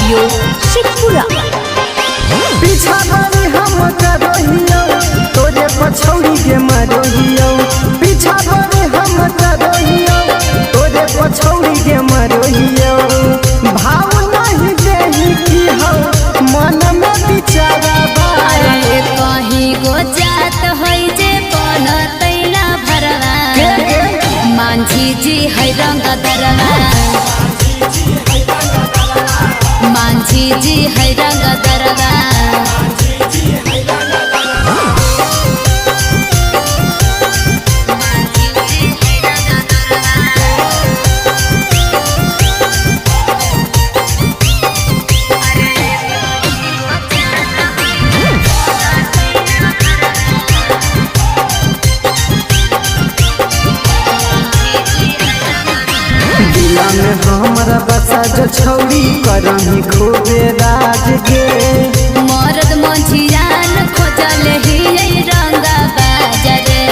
Studio Sheikhpura. पीछा बड़ी हम करोहियो तोरे पछौड़ी के मरोहियो, पीछा बड़ी हम करोहियो तोरे पछौड़ी के मरोहियो। भाव नहीं देही की हो मन में विचारा अरे कहीं गो जात होई जे पन तैला भरवा, मांझी जी है रंग दरवा, मांझी जी है रंग दरवा। दिला में हमारा बसा जो छौड़ी करही खूबे राज के। मरद मंझियान खोजल ही रंगा बाजरे,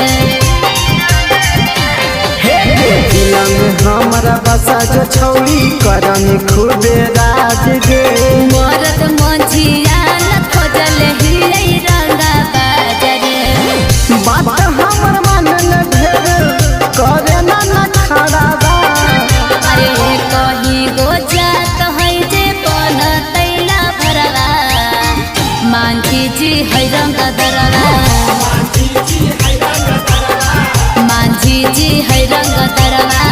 दिला में हमारा बसा जो छौड़ी करही खूबे राज के। मरद मंझियान खोजल ही रंगा बाजरे। बात हमर मन न ढेर करे ना न खड़ा बा। अरे कहीं गो जात है जे पन तैला भरवा, मांझी जी है रंग दरवा, मांझी जी है रंग दरवा।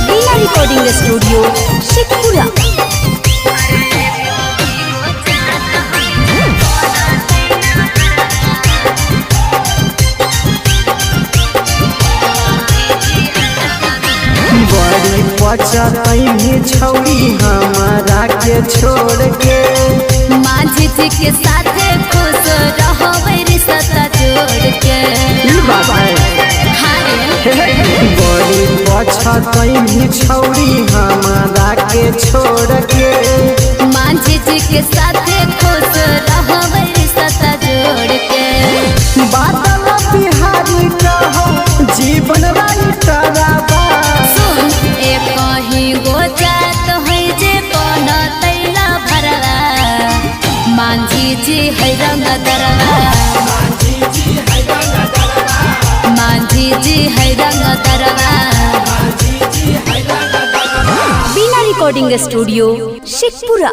लीला रिकॉर्डिंग स्टूडियो शेखपुरा। बड़ी पचतैनी छौड़ी हमारा के छोड़ के। मांझी जी के साथे खुश रहबै रिश्ता जोड़ के। बड़ी पचतैनी छौड़ी हमारा के छोड़ के। मांझी जी के साथे खुश रहबै रिश्ता जोड़ के। बादल बिहारी कहो जीवन राइटराबा। सुन ए कहीं गो जात है जे पन तैला भरवा, मांझी जी है रंग दरवा, मांझी जी है रंग दरवा। लीला रिकॉर्डिंग स्टूडियो शेखपुरा।